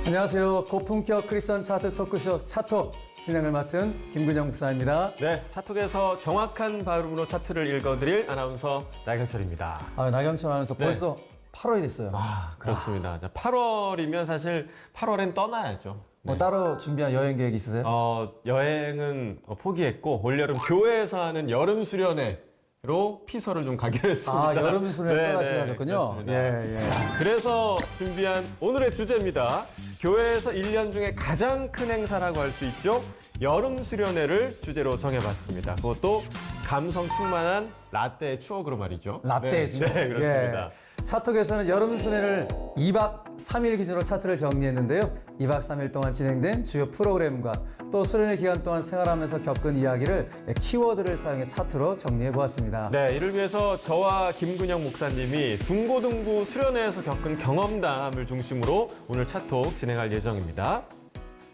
안녕하세요. 고품격 크리스천 차트 토크쇼 차톡 진행을 맡은 김근영 목사입니다. 네, 차톡에서 정확한 발음으로 차트를 읽어드릴 아나운서 나경철입니다. 나경철 아나운서 네. 벌써 8월이 됐어요. 그렇습니다. 8월이면 사실 8월엔 떠나야죠. 뭐 따로 준비한 여행 계획 있으세요? 여행은 포기했고 올여름 교회에서 하는 여름 수련회로 피서를 좀 가기로 했습니다. 여름 수련회 떠나시게 하셨군요. 그렇습니다. 예. 그래서 준비한 오늘의 주제입니다. 교회에서 1년 중에 가장 큰 행사라고 할 수 있죠. 여름 수련회를 주제로 정해봤습니다. 그것도 감성 충만한 라떼의 추억으로 말이죠. 라떼의 추억. 네, 그렇습니다. 차톡에서는 여름 수련회를 2박 3일 기준으로 차트를 정리했는데요. 2박 3일 동안 진행된 주요 프로그램과 또 수련회 기간 동안 생활하면서 겪은 이야기를 키워드를 사용해 차트로 정리해 보았습니다. 네, 이를 위해서 저와 김근영 목사님이 중고등부 수련회에서 겪은 경험담을 중심으로 오늘 차톡 진행할 예정입니다.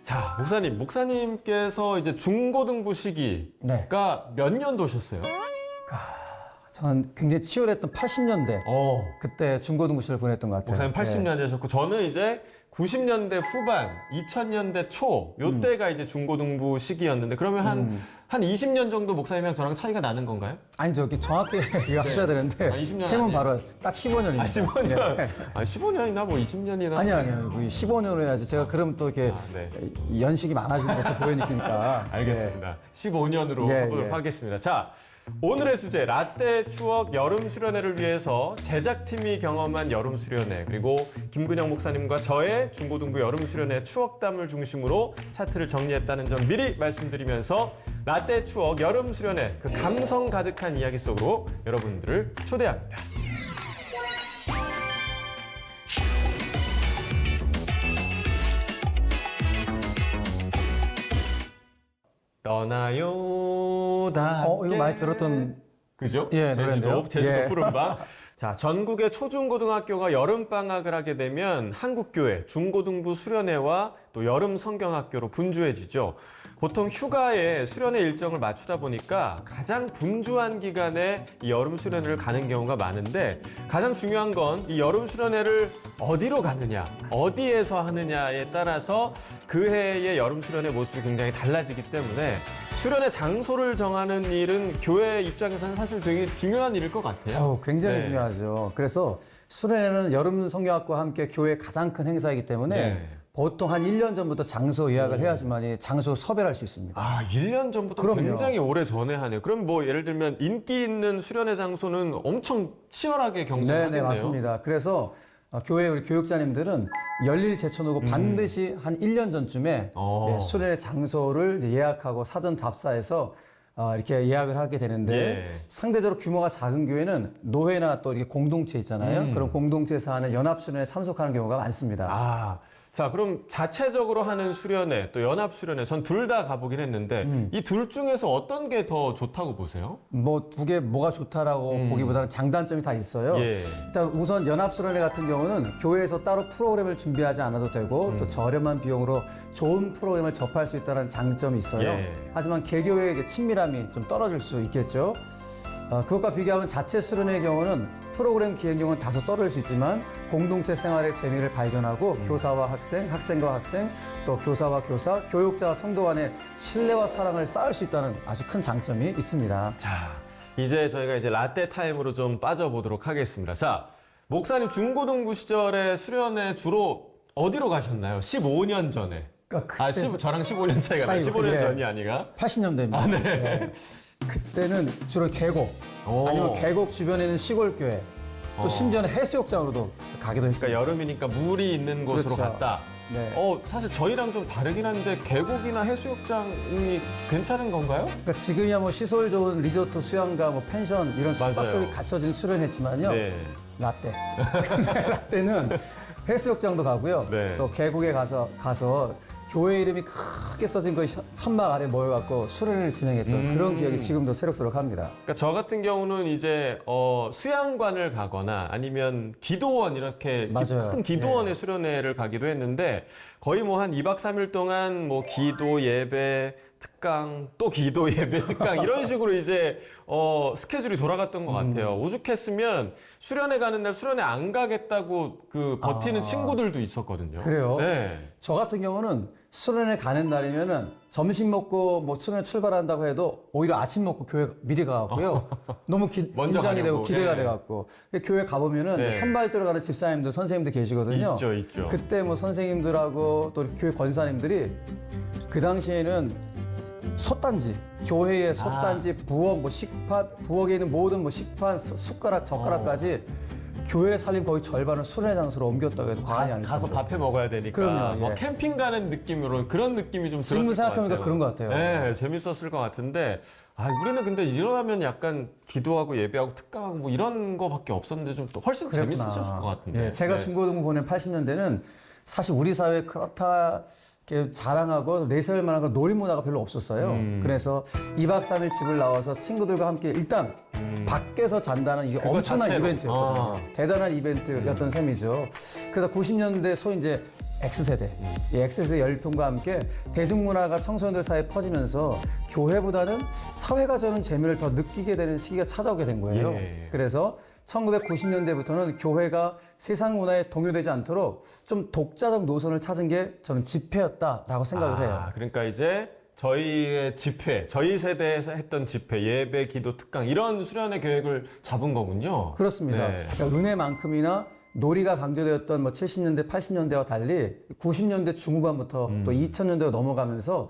자, 목사님께서 이제 중고등부 시기가 몇 년도셨어요? 저는 굉장히 치열했던 80년대 그때 중고등부 시절 보냈던 것 같아요. 목사님 80년대셨고 저는 이제 90년대 후반, 2000년대 초 요때가 이제 중고등부 시기였는데 그러면 한 20년 정도 목사님이랑 저랑 차이가 나는 건가요? 아니죠. 정확히 하셔야 되는데 20년 세면 아니에요? 바로 딱 15년입니다. 15년? 15년이나 뭐 20년이나 아니요. 15년으로 해야지. 제가 그럼 또 이렇게 연식이 많아지는 것을 보여니까. 알겠습니다. 15년으로 해보도록 하겠습니다. 자, 오늘의 주제 라떼 추억 여름 수련회를 위해서 제작팀이 경험한 여름 수련회 그리고 김근영 목사님과 저의 중고등부 여름 수련회 추억담을 중심으로 차트를 정리했다는 점 미리 말씀드리면서 라떼 추억 여름 수련회 그 감성 가득한 이야기 속으로 여러분들을 초대합니다. 떠나요 닿게 이거 많이 들었던 그죠? 노래인데요. 제주도 푸른밤. 자, 전국의 초중고등학교가 여름방학을 하게 되면 한국교회, 중고등부 수련회와 또 여름 성경학교로 분주해지죠. 보통 휴가에 수련회 일정을 맞추다 보니까 가장 분주한 기간에 이 여름 수련회를 가는 경우가 많은데 가장 중요한 건 이 여름 수련회를 어디로 가느냐, 어디에서 하느냐에 따라서 그 해의 여름 수련회 모습이 굉장히 달라지기 때문에 수련회 장소를 정하는 일은 교회 입장에서는 사실 되게 중요한 일일 것 같아요. 굉장히 중요하죠. 그래서 수련회는 여름 성경학과 함께 교회의 가장 큰 행사이기 때문에 보통 한 1년 전부터 장소 예약을 해야지만 장소 섭외를 할 수 있습니다. 1년 전부터 그럼요. 굉장히 오래 전에 하네요. 그럼 뭐 예를 들면 인기 있는 수련회 장소는 엄청 치열하게 경쟁하겠네요. 네, 맞습니다. 그래서 교회 우리 교육자님들은 열일 제쳐놓고 반드시 한 1년 전쯤에 수련회 장소를 이제 예약하고 사전 답사해서 이렇게 예약을 하게 되는데 상대적으로 규모가 작은 교회는 노회나 또 이렇게 공동체 있잖아요. 그런 공동체에서 하는 연합수련회에 참석하는 경우가 많습니다. 자, 그럼 자체적으로 하는 수련회 또 연합 수련회 전 둘 다 가보긴 했는데 이 둘 중에서 어떤 게 더 좋다고 보세요? 뭐 두 개 뭐가 좋다라고 보기보다는 장단점이 다 있어요. 일단 우선 연합수련회 같은 경우는 교회에서 따로 프로그램을 준비하지 않아도 되고 또 저렴한 비용으로 좋은 프로그램을 접할 수 있다는 장점이 있어요. 하지만 개교회의 친밀함이 좀 떨어질 수 있겠죠. 그것과 비교하면 자체 수련회의 경우는 프로그램 기획력은 다소 떨어질 수 있지만 공동체 생활의 재미를 발견하고 교사와 학생, 학생과 학생, 또 교사와 교사, 교육자와 성도 간의 신뢰와 사랑을 쌓을 수 있다는 아주 큰 장점이 있습니다. 자, 이제 저희가 이제 라떼 타임으로 좀 빠져보도록 하겠습니다. 자, 목사님 중고등부 시절에 수련회 주로 어디로 가셨나요? 15년 전에. 저랑 15년 차이가 나요. 15년 전이 아니가? 80년대입니다. 그때는 주로 계곡, 아니면 계곡 주변에 있는 시골교회, 또 심지어는 해수욕장으로도 가기도 했어요. 그러니까 여름이니까 물이 있는 곳으로 갔다. 사실 저희랑 좀 다르긴 한데 계곡이나 해수욕장이 괜찮은 건가요? 그러니까 지금이야 뭐 시설 좋은 리조트, 수영가, 뭐 펜션 이런 숙박시설이 갖춰진 수련회지만요. 라떼는 해수욕장도 가고요. 또 계곡에 가서 교회 이름이 크게 써진 거 천막 아래 모여갖고 수련회를 진행했던 그런 기억이 지금도 새록새록합니다. 그러니까 저 같은 경우는 이제 수양관을 가거나 아니면 기도원 이렇게 큰 기도원의 수련회를 가기도 했는데 거의 뭐 한 2박 3일 동안 뭐 기도, 예배, 특강, 또 기도, 예배, 특강 이런 식으로 이제 스케줄이 돌아갔던 것 같아요. 오죽했으면 수련회 가는 날 수련회 안 가겠다고 그 버티는 친구들도 있었거든요. 그래요? 네. 저 같은 경우는 수련회 가는 날이면은 점심 먹고 뭐 수련회 출발한다고 해도 오히려 아침 먹고 교회 미리 가갖고요. 너무 먼저 긴장이 되고 가려고. 기대가 네. 돼갖고 교회 가보면은 네. 선발 들어가는 집사님들, 선생님들 계시거든요. 있죠. 그때 뭐 선생님들하고 또 교회 권사님들이 그 당시에는 솥단지, 교회의 솥단지, 부엌, 뭐 식판, 부엌에 있는 모든 뭐 식판, 숟가락, 젓가락까지 교회 살림 거의 절반을 수련회 장소로 옮겼다고 해도 과언이 아니죠. 가서 밥해 먹어야 되니까. 그럼요, 예. 캠핑 가는 느낌으로 그런 느낌이 좀 들었을 지금 것 생각해보니까 같아요. 그런 것 같아요. 네, 재밌었을 것 같은데 우리는 근데 일어나면 약간 기도하고 예배하고 특강하고 뭐 이런 거밖에 없었는데 좀 또 훨씬 그랬구나. 재밌으셨을 것 같은데. 예, 제가 네. 중고등부 보낸 80년대는 사실 우리 사회에 그렇다 이렇게 자랑하고 내세울 만한 건 놀이 문화가 별로 없었어요. 그래서 2박 3일 집을 나와서 친구들과 함께 일단 밖에서 잔다는 이게 그거 엄청난 자체로. 이벤트였거든요. 대단한 이벤트였던 셈이죠. 그래서 90년대 소위 이제 X세대, 이 X세대 열풍과 함께 대중문화가 청소년들 사이에 퍼지면서 교회보다는 사회가 주는 재미를 더 느끼게 되는 시기가 찾아오게 된 거예요. 예. 그래서 1990년대부터는 교회가 세상 문화에 동요되지 않도록 좀 독자적 노선을 찾은 게 저는 집회였다라고 생각을 해요. 그러니까 이제 저희의 집회, 저희 세대에서 했던 집회, 예배, 기도, 특강 이런 수련회 계획을 잡은 거군요. 그렇습니다. 네. 그러니까 은혜만큼이나 놀이가 강조되었던 뭐 70년대, 80년대와 달리 90년대 중후반부터 또 2000년대가 넘어가면서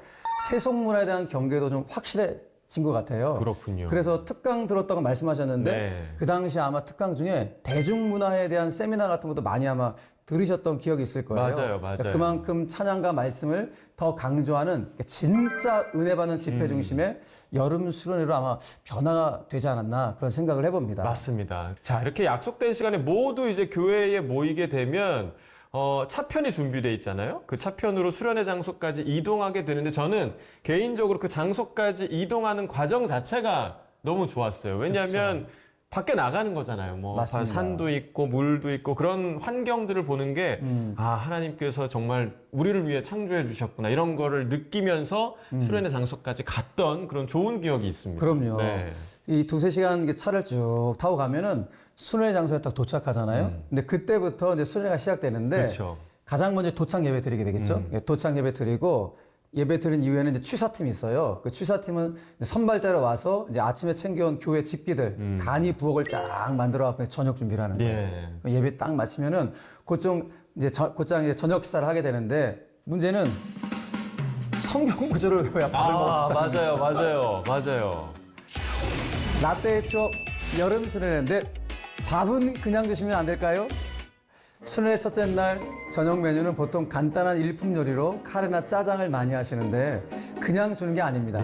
세속문화에 대한 경계도 좀 확실해진 것 같아요. 그렇군요. 그래서 특강 들었다고 말씀하셨는데 네. 그 당시 아마 특강 중에 대중문화에 대한 세미나 같은 것도 많이 아마 들으셨던 기억이 있을 거예요. 맞아요. 그러니까 그만큼 찬양과 말씀을 더 강조하는 그러니까 진짜 은혜 받는 집회 중심의 여름 수련회로 아마 변화가 되지 않았나 그런 생각을 해봅니다. 맞습니다. 자, 이렇게 약속된 시간에 모두 이제 교회에 모이게 되면 차편이 준비되어 있잖아요. 그 차편으로 수련회 장소까지 이동하게 되는데 저는 개인적으로 그 장소까지 이동하는 과정 자체가 너무 좋았어요. 왜냐하면 밖에 나가는 거잖아요. 뭐 맞습니다. 산도 있고 물도 있고 그런 환경들을 보는 게 하나님께서 정말 우리를 위해 창조해 주셨구나 이런 거를 느끼면서 수련회 장소까지 갔던 그런 좋은 기억이 있습니다. 그럼요. 네. 이 두세 시간 차를 쭉 타고 가면은 수련회 장소에 딱 도착하잖아요. 근데 그때부터 이제 수련회가 시작되는데 그렇죠. 가장 먼저 도착 예배 드리게 되겠죠. 예, 도착 예배 드리고 예배 드린 이후에는 이제 취사팀이 있어요. 그 취사팀은 선발대로 와서 이제 아침에 챙겨온 교회 집기들 간이 부엌을 쫙 만들어 갖고 저녁 준비를 하는 거예요. 예. 예배 딱 마치면은 곧장 이제 저녁 식사를 하게 되는데 문제는 성경 구절을 외워야 밥을 먹읍시다. 맞아요. 라떼의 추억 여름 수련회인데 밥은 그냥 주시면 안 될까요? 수련회 첫째 날 저녁 메뉴는 보통 간단한 일품 요리로 카레나 짜장을 많이 하시는데 그냥 주는 게 아닙니다.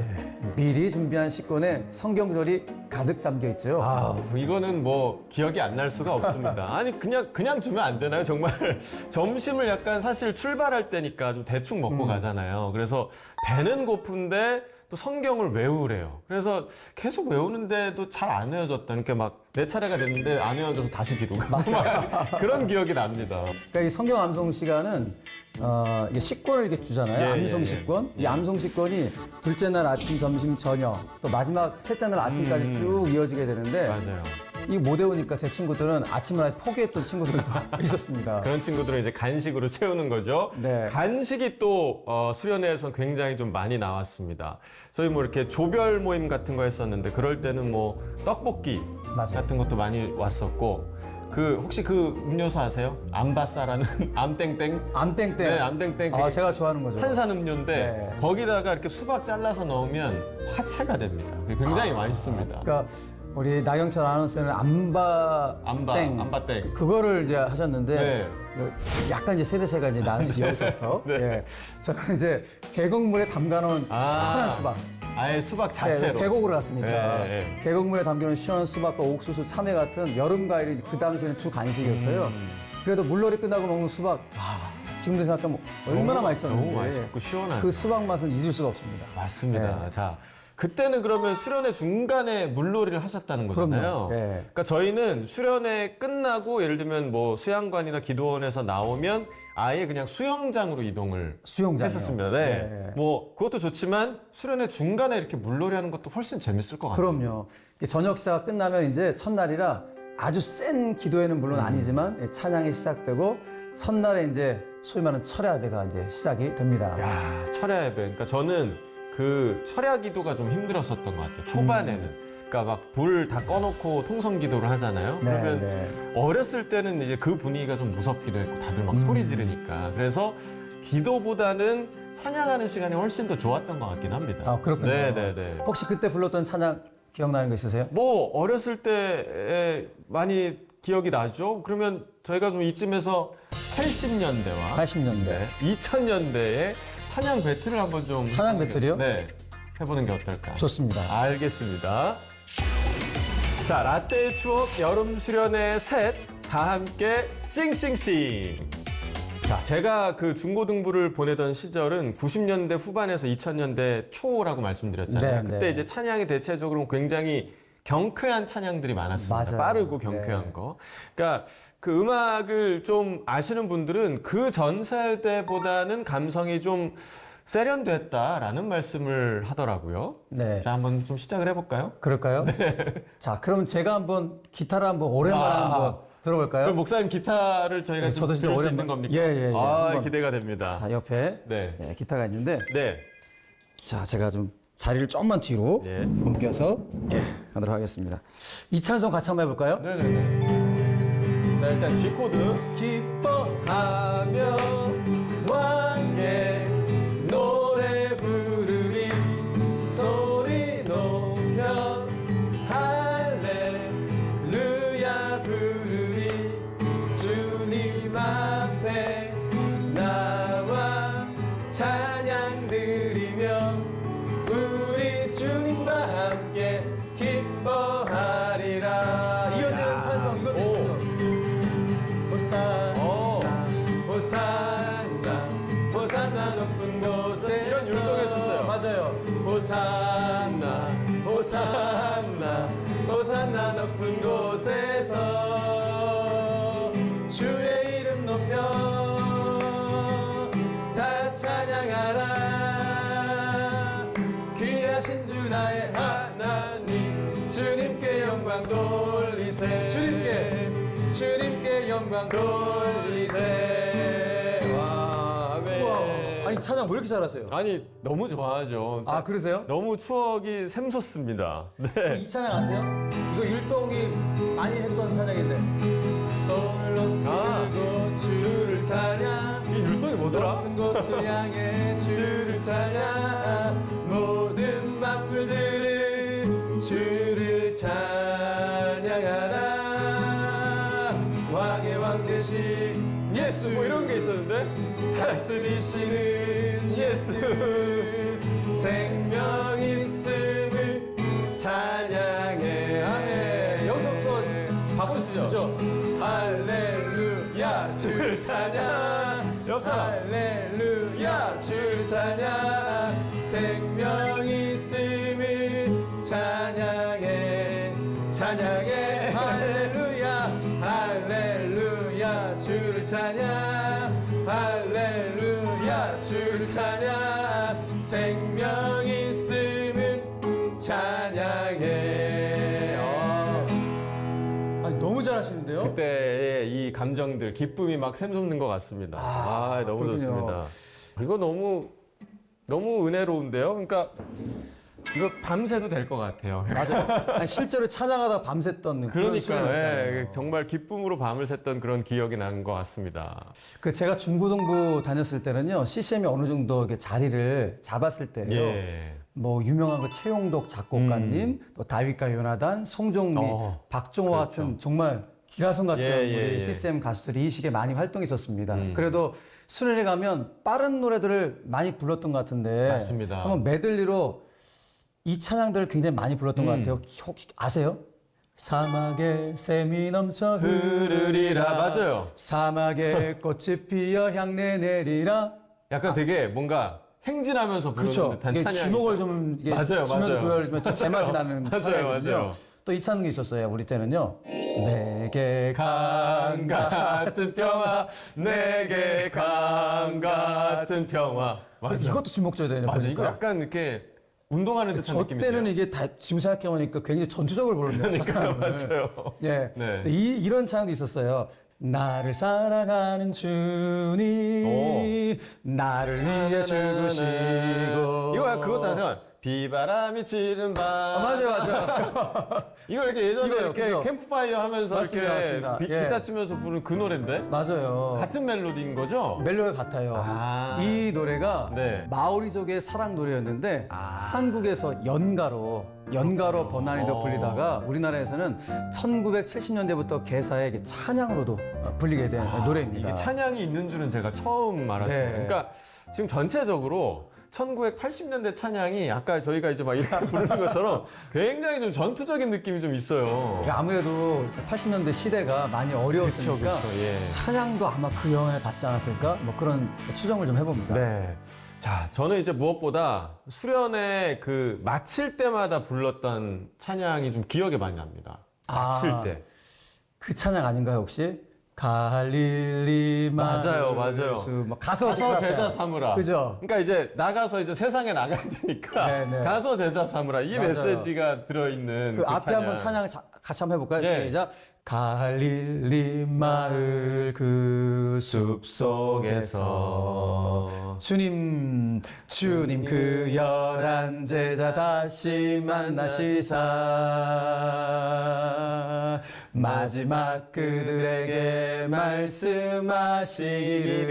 미리 준비한 식권에 성경절이 가득 담겨 있죠. 이거는 뭐 기억이 안 날 수가 없습니다. 아니 그냥 주면 안 되나요? 정말 점심을 약간 사실 출발할 때니까 좀 대충 먹고 가잖아요. 그래서 배는 고픈데 또 성경을 외우래요. 그래서 계속 외우는데도 잘 안 외워졌다. 그러니까 막 내 차례가 됐는데 안 외워져서 다시 뒤로 가. 그런 기억이 납니다. 그러니까 이 성경 암송 시간은 이게 식권을 이렇게 주잖아요. 예, 암송 예, 식권. 이 암송 식권이 둘째 날 아침, 점심, 저녁 또 마지막 셋째 날 아침까지 쭉 이어지게 되는데 맞아요. 이거 못 외우니까 제 친구들은 아침을 아예 포기했던 친구들도 있었습니다. 그런 친구들은 이제 간식으로 채우는 거죠. 네. 간식이 또 수련회에서 굉장히 좀 많이 나왔습니다. 저희 뭐 이렇게 조별 모임 같은 거 했었는데 그럴 때는 뭐 떡볶이 맞아요. 같은 것도 많이 왔었고 혹시 그 음료수 아세요? 암바싸라는 암땡땡? 암땡땡. 네, 암땡땡. 그게 제가 좋아하는 거죠. 탄산 음료인데 네. 거기다가 이렇게 수박 잘라서 넣으면 화채가 됩니다. 굉장히 맛있습니다. 그러니까 우리 나경철 아나운서는 암바땡. 암바땡. 그거를 이제 하셨는데 네. 약간 이제 세대차가 이제 나는지 여기서부터. 네. 예. 저는 이제 계곡물에 담가놓은 시원한 수박. 아예 수박 자체로. 네, 계곡으로 갔으니까 네. 계곡물에 담겨놓은 시원한 수박과 옥수수, 참외 같은 여름 과일이 그 당시에는 주 간식이었어요. 그래도 물놀이 끝나고 먹는 수박, 지금도 생각하면 얼마나 맛있었는지. 너무 맛있고 시원한. 그 수박 맛은 잊을 수가 없습니다. 맞습니다. 네. 자, 그때는 그러면 수련회 중간에 물놀이를 하셨다는 거잖아요. 그럼요. 예. 그러니까 저희는 수련회 끝나고 예를 들면 뭐 수양관이나 기도원에서 나오면 아예 그냥 수영장으로 이동을 수영장이요. 했었습니다. 네. 예. 뭐 그것도 좋지만 수련회 중간에 이렇게 물놀이 하는 것도 훨씬 재밌을 것 같아요. 그럼요. 저녁 시사가 끝나면 이제 첫날이라 아주 센 기도회는 물론 아니지만 찬양이 시작되고 첫날에 이제 소위 말하는 철야 예배가 이제 시작이 됩니다. 야, 철야 예배. 그러니까 저는 그 철야 기도가 좀 힘들었었던 것 같아요. 초반에는. 그러니까 막 불 다 꺼놓고 통성 기도를 하잖아요. 네, 그러면 네. 어렸을 때는 이제 그 분위기가 좀 무섭기도 했고 다들 막 소리 지르니까. 그래서 기도보다는 찬양하는 시간이 훨씬 더 좋았던 것 같긴 합니다. 아, 그렇군요. 네네네. 혹시 그때 불렀던 찬양 기억나는 거 있으세요? 뭐 어렸을 때 많이 기억이 나죠. 그러면 저희가 좀 이쯤에서 80년대와 80년대. 2000년대에 찬양 배틀을 한번 좀 찬양 배틀이요? 네, 해보는 게 어떨까? 좋습니다. 알겠습니다. 자, 라떼의 추억 여름 수련회 셋 다 함께 싱싱싱. 자, 제가 그 중고등부를 보내던 시절은 90년대 후반에서 2000년대 초라고 말씀드렸잖아요. 네, 그때 네. 이제 찬양이 대체적으로 굉장히 경쾌한 찬양들이 많았습니다. 맞아요. 빠르고 경쾌한 네. 거. 그러니까 그 음악을 좀 아시는 분들은 그 전 세대보다는 감성이 좀 세련됐다라는 말씀을 하더라고요. 네. 자, 한번 좀 시작을 해볼까요? 그럴까요? 자, 그럼 제가 한번 기타를 한번 오랜만에 한번 들어볼까요? 그럼 목사님 기타를 저희가 네, 좀 저도 진짜 들을 수 오랜만- 있는 겁니까? 예. 아, 한번. 기대가 됩니다. 자, 옆에 네. 네, 기타가 있는데 네. 자, 제가 좀 자리를 좀만 뒤로 예. 옮겨서 하도록 하겠습니다. 이 찬송 같이 한번 해볼까요? 네네네. 자, 일단 G 코드. 기뻐하며 왕께 노래 부르리 소리 높여 할렐루야 부르리 주님 앞에 나와 찬양 드리며 우리 주님과 함께 기뻐하리라. 이어지는 찬송 이것도 있어요. 호산나 호산나 호산나 높은 곳에 이런 율동을 했었어요. 맞아요. 호산나 호산나 호산나 높은 곳에서 주의 이름 높여 다 찬양하라. 귀하신 주 나의 하나님 주님께 영광 돌리세. 주님께 영광 돌리세. 와, 아멘. 우와. 아니 찬양 왜 이렇게 잘하세요? 아니 너무 좋아하죠. 아, 그러세요? 너무 추억이 샘솟습니다. 네. 이 찬양 아세요? 이거 율동이 많이 했던 찬양인데. 손을 높이 들고 주를 찬양. 이 율동이 뭐더라? 높은 곳을 향해 주를 찬양. 모든 만물들은 주를 찬양하라. 왕의 왕 대신 예수. 뭐 이런 게 있었는데 다스리시는 예수. 생명 있음을 찬양해. 아멘. 여기서부터 박수 치죠. 할렐루야 주를 찬양. 할렐루야 주를 찬양. 생명 있음을 찬양해. 할렐루야 할렐루야 주를 찬양. 할렐루야 주를 찬양. 생명 있음을 찬양해. 아니, 너무 잘하시는데요? 그때의 이 감정들, 기쁨이 막 샘솟는 것 같습니다. 아, 너무 그렇군요. 좋습니다. 이거 너무 은혜로운데요. 그러니까 이거 밤새도 될 것 같아요. 맞아요. 아니, 실제로 찬양하다가 밤샜던 그런 그러니까 수련회잖아요. 정말 기쁨으로 밤을 샜던 그런 기억이 난 것 같습니다. 그 제가 중고등부 다녔을 때는요, CCM이 어느 정도 이렇게 자리를 잡았을 때요. 예. 뭐 유명한 그 최용덕 작곡가님, 또 다윗과 요나단, 송종리, 박종호 그렇죠. 같은 정말 기라성 같은 우리 예. CCM 가수들이 이 시기에 많이 활동했었습니다. 음. 그래도 수련회 가면 빠른 노래들을 많이 불렀던 것 같은데 맞습니다. 한번 메들리로 이 찬양들을 굉장히 많이 불렀던 것 같아요. 혹시 아세요? 사막에 샘이 넘쳐 흐르리라. 맞아요. 사막에 꽃이 피어 향내 내리라. 약간 되게 뭔가 행진하면서 부르는 그렇죠. 듯한 이게 찬양이 주목을 좀 이게 맞아요, 주면서 맞아요. 불러주면 좀 제맛이 나는 맞아요, 찬양이거든요. 맞아요. 또 이 찬양이 있었어요. 우리 때는요. 내게 강 같은 평화, 내게 강 같은 평화. 맞아. 이것도 주목 줘야 되네. 맞아. 이거 보니까. 약간 이렇게 운동하는 듯한 저 느낌이 때는 들어요. 이게 다 지금 생각해보니까 굉장히 전투적으로 부르네요. 그러니까요, 찬양을. 맞아요. 예. 네. 이런 찬양도 있었어요. 나를 사랑하는 주님, 나를 위해 죽으시고. 이거 그거 잠깐 비바람이 치는 밤. 맞아요. 이거 이렇게 예전에 이거요, 이렇게 그죠? 캠프파이어 하면서 맞습니다, 이렇게 맞습니다. 기타 예. 치면서 부르는 그 노래인데 맞아요. 같은 멜로디인 거죠? 멜로디가 같아요. 아. 이 노래가 네. 마오리족의 사랑 노래였는데 아. 한국에서 연가로 번안이도 불리다가 우리나라에서는 1970년대부터 개사의 찬양으로도 불리게 된 노래입니다. 이게 찬양이 있는 줄은 제가 처음 알았어요. 네. 그러니까 지금 전체적으로 1980년대 찬양이 아까 저희가 이제 막 이렇게 부르는 것처럼 굉장히 좀 전투적인 느낌이 좀 있어요. 그러니까 아무래도 80년대 시대가 많이 어려웠으니까 그쵸, 예. 찬양도 아마 그 영향을 받지 않았을까? 뭐 그런 추정을 좀 해봅니다. 네. 자, 저는 이제 무엇보다 수련회 그 마칠 때마다 불렀던 찬양이 좀 기억에 많이 납니다. 마칠 아. 때. 그 찬양 아닌가요 혹시? 갈릴리 맞아요. 뭐 가서 제자 삼으라. 그죠? 그러니까 이제 나가서 이제 세상에 나가야 되니까 네네. 가서 제자 삼으라. 이 맞아요. 메시지가 들어있는 그 앞에 한번 찬양 같이 한번 해볼까요? 네. 시작. 갈릴리 마을 그 숲속에서 주님 그 열한 제자 다시 만나시사 마지막 그들에게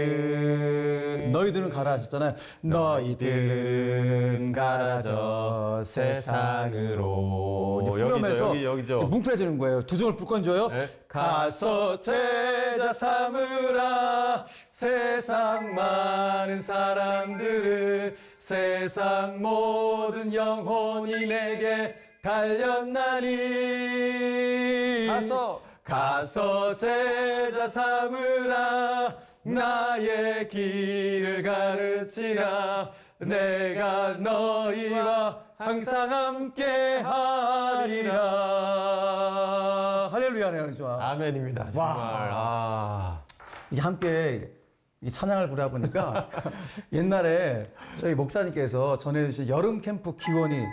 말씀하시기를 너희들은 가라 하셨잖아요. 너희들은 가라 저 세상으로 여기죠, 여기죠. 뭉클해지는 거예요. 두 종을 불 건져요. 네. 가서 제자 삼으라 세상 많은 사람들을 세상 모든 영혼이 내게 달렸나니 가서 제자 삼으라 나의 길을 가르치라 내가 너희와 항상 함께 하리라. 할렐루야네요, 좋아. 아멘입니다. 정말. 아. 이게 함께 이 찬양을 부르다 보니까 옛날에 저희 목사님께서 전해주신 여름 캠프 기원이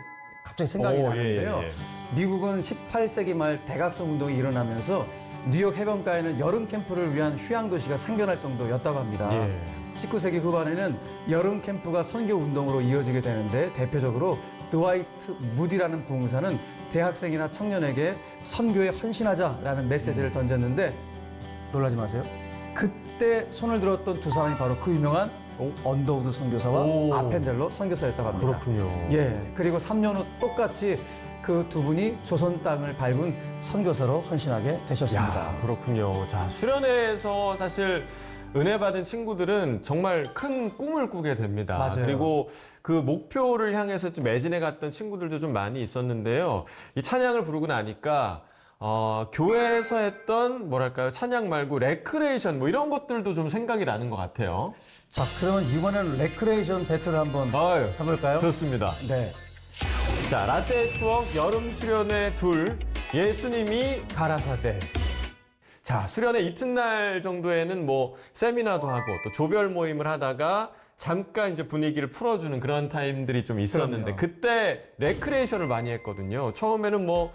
갑자기 생각이 나는데요. 예. 미국은 18세기 말 대각성 운동이 일어나면서 뉴욕 해변가에는 여름 캠프를 위한 휴양 도시가 생겨날 정도였다고 합니다. 예. 19세기 후반에는 여름 캠프가 선교 운동으로 이어지게 되는데 대표적으로 드와이트 무디라는 부흥사는 대학생이나 청년에게 선교에 헌신하자라는 메시지를 던졌는데 놀라지 마세요. 그때 손을 들었던 두 사람이 바로 그 유명한 언더우드 선교사와 오. 아펜델러 선교사였다고 합니다. 그렇군요. 예. 그리고 3년 후 똑같이 그 두 분이 조선 땅을 밟은 선교사로 헌신하게 되셨습니다. 야, 그렇군요. 자, 수련회에서 사실 은혜 받은 친구들은 정말 큰 꿈을 꾸게 됩니다. 맞아요. 그리고 그 목표를 향해서 좀 매진해 갔던 친구들도 좀 많이 있었는데요. 이 찬양을 부르고 나니까 교회에서 했던 뭐랄까요, 찬양 말고 레크레이션 뭐 이런 것들도 좀 생각이 나는 것 같아요. 자, 그러면 이번에는 레크레이션 배틀을 한번 아유, 해볼까요? 좋습니다. 네. 자, 라떼의 추억 여름 수련회 둘 예수님이 가라사대. 자, 수련회 이튿날 정도에는 뭐 세미나도 하고 또 조별 모임을 하다가 잠깐 이제 분위기를 풀어주는 그런 타임들이 좀 있었는데 그럼요. 그때 레크레이션을 많이 했거든요. 처음에는 뭐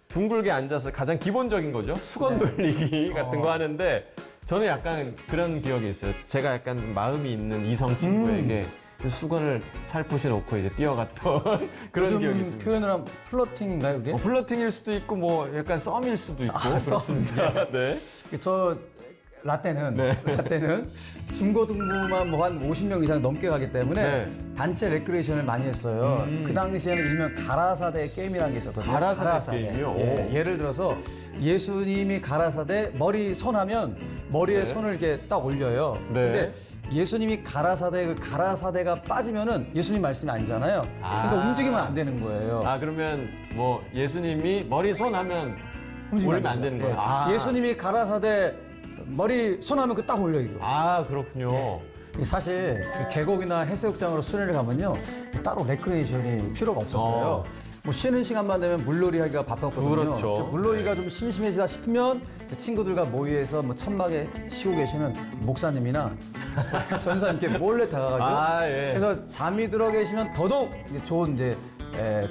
둥글게 앉아서 가장 기본적인 거죠. 수건 돌리기 같은 거 하는데 저는 약간 그런 기억이 있어요. 제가 약간 마음이 있는 이성 친구에게 수건을 살포시 놓고 이제 뛰어갔던 그런 요즘 기억이 있습니다. 표현을 하면 플러팅인가요, 그게? 플러팅일 수도 있고 뭐 약간 썸일 수도 있고 아, 썸. 그렇습니다. 네. 저 라떼는 중고등부만 뭐 한 50명 이상 넘게 가기 때문에 네. 단체 레크레이션을 많이 했어요. 그 당시에는 일명 가라사대 게임이라는 게 있었거든요. 가라사대 게임이요? 예, 예를 들어서 예수님이 가라사대 머리 손하면 머리에 네. 손을 이렇게 딱 올려요. 네. 근데 예수님이 가라사대 그 가라사대가 빠지면은 예수님 말씀이 아니잖아요. 그러니까 아. 움직이면 안 되는 거예요. 아 그러면 뭐 예수님이 머리 손 하면 올리면 안 되는 거예요. 예. 예수님이 가라사대 머리 손하면 그 딱 올려 이거. 아 그렇군요. 사실 계곡이나 해수욕장으로 수련을 가면요 따로 레크레이션이 필요가 없었어요. 뭐 쉬는 시간만 되면 물놀이 하기가 바빴거든요. 그렇죠. 물놀이가 좀 심심해지다 싶으면 친구들과 모의해서 뭐 천막에 쉬고 계시는 목사님이나 전사님께 몰래 다가가죠. 예. 그래서 잠이 들어 계시면 더더욱 이제 좋은 이제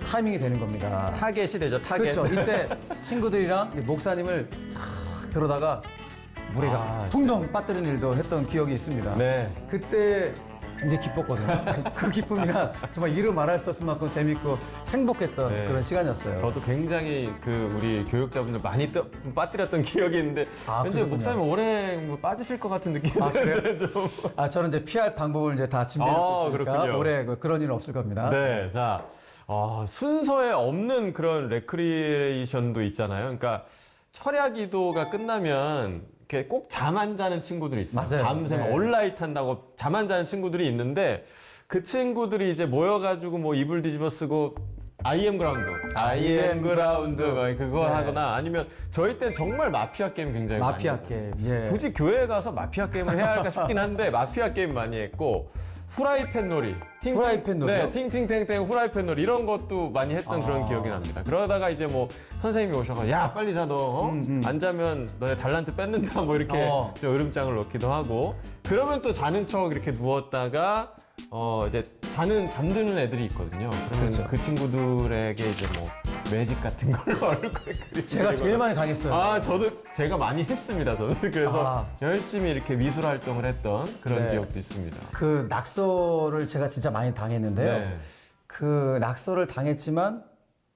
타이밍이 되는 겁니다. 타겟이 되죠, 타겟. 그렇죠. 이때 친구들이랑 이제 목사님을 쫙 들어다가 물에가 아, 붕덩 빠뜨리는 일도 했던 기억이 있습니다. 네. 그때 굉장히 기뻤거든요. 그 기쁨이란 정말 이루 말할 수 없을 만큼 재밌고 행복했던 네. 그런 시간이었어요. 저도 굉장히 그 우리 교육자분들 많이 빠뜨렸던 기억이 있는데 아, 왠지 그러셨군요. 목사님 오래 뭐 빠지실 것 같은 느낌이 아, 그래요? 드는데 좀. 저는 이제 피할 방법을 이제 다 준비해놓고 있으니까 그렇군요. 올해 그런 일은 없을 겁니다. 네, 자 순서에 없는 그런 레크리에이션도 있잖아요. 그러니까 철야 기도가 끝나면 이렇게 꼭 잠 안 자는 친구들이 있어요. 맞아요. 밤새 네. 온라이트 한다고 잠 안 자는 친구들이 있는데 그 친구들이 이제 모여가지고 뭐 이불 뒤집어 쓰고 I am ground, I am ground 그거 네. 하거나 아니면 저희 때는 정말 마피아 게임 굉장히 마피아 많이 게임. 했거든요. 예. 굳이 교회에 가서 마피아 게임을 해야 할까 싶긴 한데 마피아 게임 많이 했고 후라이팬 놀이, 후라이팬 놀이요? 네, 팅팅탱탱 후라이팬 놀이 이런 것도 많이 했던 그런 기억이 납니다. 그러다가 이제 뭐 선생님이 오셔서 야 빨리 자 너 안 자면 너네 달란트 뺏는다 뭐 이렇게 좀 으름장을 놓기도 하고 그러면 또 자는 척 이렇게 누웠다가 이제 잠드는 애들이 있거든요. 그러면 그렇죠. 그 친구들에게 이제 뭐 매직 같은 걸로 얼굴에 그리고 제가 제일 많이 당했어요. 저도 제가 많이 했습니다. 저는 그래서 열심히 이렇게 미술 활동을 했던 그런 네. 기억도 있습니다. 그 낙서를 제가 진짜 많이 당했는데요. 네. 그 낙서를 당했지만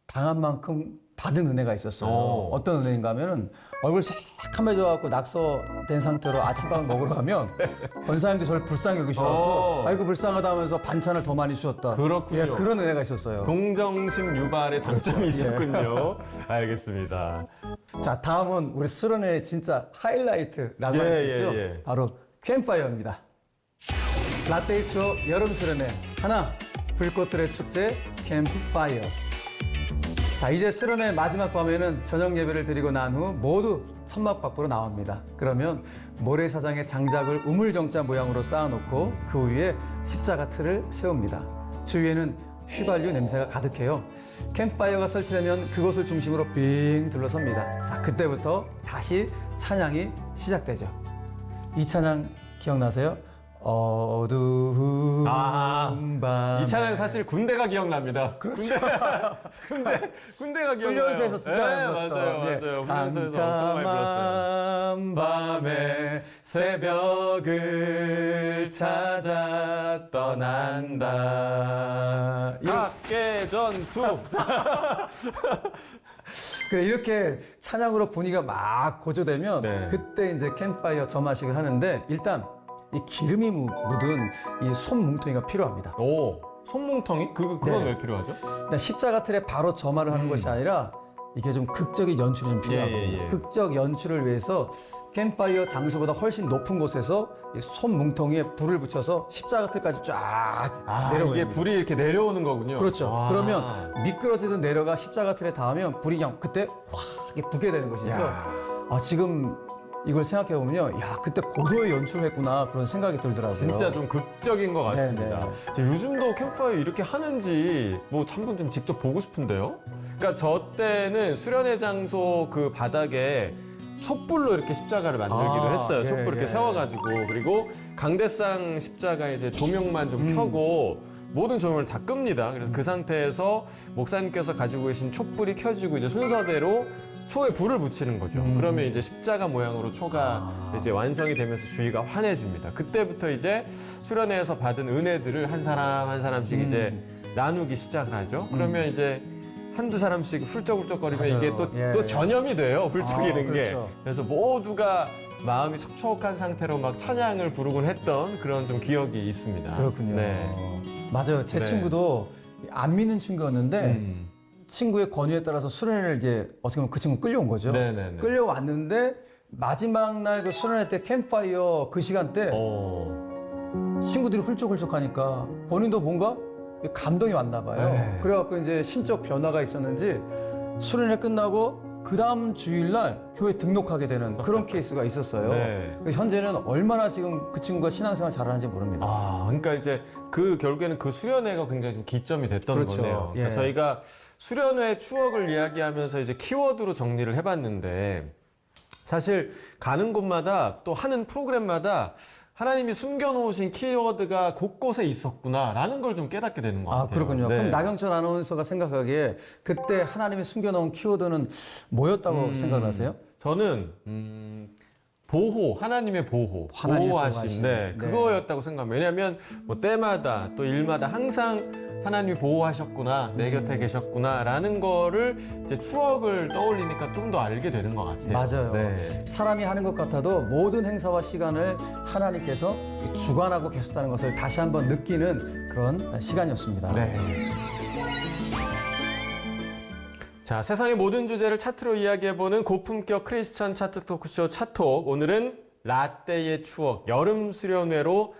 당한 만큼 받은 은혜가 있었어요. 어떤 은혜인가 하면은 얼굴 새카매져갖고 낙서된 상태로 아침밥 먹으러 가면 권사님들이 저를 불쌍히 여기셔갖고 아이고 불쌍하다 하면서 반찬을 더 많이 주셨다. 그렇군요. 예, 그런 은혜가 있었어요. 동정심 유발의 장점이 있었군요. 알겠습니다. 자, 다음은 우리 수련회의 진짜 하이라이트라고 예, 할 수 있죠. 예, 예. 바로 캠파이어입니다. 라떼 추억 여름 수련회 하나 불꽃들의 축제 캠프파이어. 자, 이제 수련회 마지막 밤에는 저녁 예배를 드리고 난 후 모두 천막 밖으로 나옵니다. 그러면 모래사장에 장작을 우물정자 모양으로 쌓아놓고 그 위에 십자가 틀을 세웁니다. 주위에는 휘발유 냄새가 가득해요. 캠프파이어가 설치되면 그곳을 중심으로 빙 둘러섭니다. 자, 그때부터 다시 찬양이 시작되죠. 이 찬양 기억나세요? 어두운 밤. 이 찬양 사실 군대가 기억납니다. 그렇죠. 군대가 기억나요. 훈련소에서 진짜 네, 불렀던, 맞아요. 훈련소에서 엄청 많이 불렀어요. 깜깜한 밤에 새벽을 찾아 떠난다. 각계 전투. 그래, 이렇게 찬양으로 분위기가 막 고조되면 네. 그때 이제 캠프파이어 점화식을 하는데 일단 이 기름이 묻은 이 손뭉텅이가 필요합니다. 오, 손뭉텅이? 그건 네. 왜 필요하죠? 그냥 십자가 틀에 바로 점화를 하는 것이 아니라 이게 좀 극적인 연출이 좀 필요하거든요. 예, 예. 극적 연출을 위해서 캠프파이어 장소보다 훨씬 높은 곳에서 이 손뭉텅이에 불을 붙여서 십자가 틀까지 쫙 내려오는 이게 불이 이렇게 내려오는 거군요. 그렇죠. 그러면 미끄러지듯 내려가 십자가 틀에 닿으면 불이 그냥 그때 확 이렇게 붙게 되는 것이죠. 지금 이걸 생각해 보면요, 야 그때 고도의 연출을 했구나 그런 생각이 들더라고요. 진짜 좀 극적인 것 같습니다. 요즘도 캠프파이어 이렇게 하는지 뭐 한번 좀 직접 보고 싶은데요. 그러니까 저 때는 수련회 장소 그 바닥에 촛불로 이렇게 십자가를 만들기도 했어요. 촛불 이렇게 세워가지고 그리고 강대상 십자가에 이제 조명만 좀 켜고 모든 조명을 다 끕니다. 그래서 그 상태에서 목사님께서 가지고 계신 촛불이 켜지고 이제 순서대로 초에 불을 붙이는 거죠. 그러면 이제 십자가 모양으로 초가 이제 완성이 되면서 주위가 환해집니다. 그때부터 이제 수련회에서 받은 은혜들을 한 사람 한 사람씩 이제 나누기 시작을 하죠. 그러면 이제 한두 사람씩 훌쩍훌쩍거리면 맞아요. 이게 또 전염이 돼요. 훌쩍이는 게. 그렇죠. 그래서 모두가 마음이 촉촉한 상태로 막 찬양을 부르곤 했던 그런 좀 기억이 있습니다. 그렇군요. 네. 맞아요. 제 네. 친구도 안 믿는 친구였는데 친구의 권유에 따라서 수련회를 이제 어떻게 보면 그 친구 끌려온 거죠. 네네네. 끌려왔는데 마지막 날 그 수련회 때 캠프파이어 그 시간 때 친구들이 훌쩍훌쩍하니까 본인도 뭔가 감동이 왔나 봐요. 네. 그래갖고 이제 심적 변화가 있었는지 수련회 끝나고 그 다음 주일날 교회 등록하게 되는 그런 케이스가 있었어요. 네. 현재는 얼마나 지금 그 친구가 신앙생활 잘하는지 모릅니다. 아, 그러니까 이제 그 결국에는 그 수련회가 굉장히 좀 기점이 됐던 그렇죠. 거네요. 그러니까 예. 저희가 수련회 추억을 이야기하면서 이제 키워드로 정리를 해봤는데 사실 가는 곳마다 또 하는 프로그램마다 하나님이 숨겨놓으신 키워드가 곳곳에 있었구나라는 걸 좀 깨닫게 되는 것 같아요. 아, 그렇군요. 네. 그럼 나경철 아나운서가 생각하기에 그때 하나님이 숨겨놓은 키워드는 뭐였다고 생각하세요? 저는 보호, 하나님의 보호, 하나님의 보호하심, 보호하심. 네, 네. 그거였다고 생각합니다. 왜냐하면 뭐 때마다 또 일마다 항상 하나님이 보호하셨구나, 내 곁에 계셨구나라는 거를 이제 추억을 떠올리니까 좀 더 알게 되는 것 같아요. 맞아요. 네. 사람이 하는 것 같아도 모든 행사와 시간을 하나님께서 주관하고 계셨다는 것을 다시 한번 느끼는 그런 시간이었습니다. 네. 자, 세상의 모든 주제를 차트로 이야기해보는 고품격 크리스천 차트 토크쇼 차톡. 오늘은 라떼의 추억, 여름 수련회로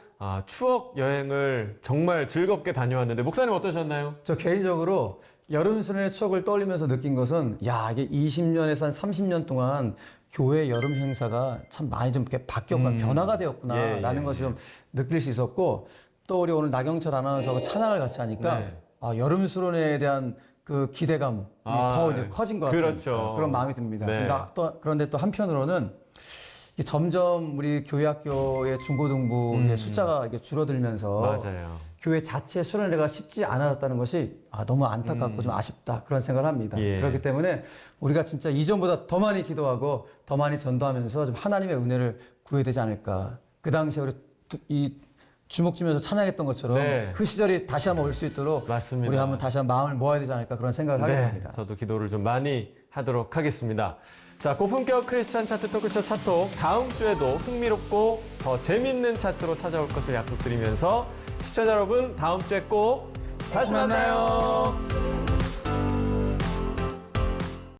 추억 여행을 정말 즐겁게 다녀왔는데 목사님 어떠셨나요? 저 개인적으로 여름 수련의 추억을 떠올리면서 느낀 것은 이게 20년에서 한 30년 동안 교회 여름 행사가 참 많이 좀 이렇게 바뀌었구나, 변화가 되었구나라는 것을 좀 느낄 수 있었고 또 우리 오늘 나경철 아나운서가 찬양을 같이 하니까 네. 여름 수련회에 대한 그 기대감이 더 이제 커진 것 같아요. 그렇죠. 그런 마음이 듭니다. 네. 그런데 또 한편으로는 이게 점점 우리 교회 학교의 중고등부의 숫자가 이게 줄어들면서 맞아요. 교회 자체 수련회가 쉽지 않아졌다는 것이 너무 안타깝고 좀 아쉽다 그런 생각을 합니다. 예. 그렇기 때문에 우리가 진짜 이전보다 더 많이 기도하고 더 많이 전도하면서 좀 하나님의 은혜를 구해야 되지 않을까. 그 당시에 우리 이 주목 주면서 찬양했던 것처럼 네. 그 시절이 다시 한번 올 수 있도록 맞습니다. 우리 한번 다시 한번 마음을 모아야 되지 않을까 그런 생각을 하게 됩니다. 저도 기도를 좀 많이 하도록 하겠습니다. 자, 고품격 크리스찬 차트 토크쇼 차톡 다음 주에도 흥미롭고 더 재밌는 차트로 찾아올 것을 약속드리면서 시청자 여러분 다음 주에 꼭 다시 만나요.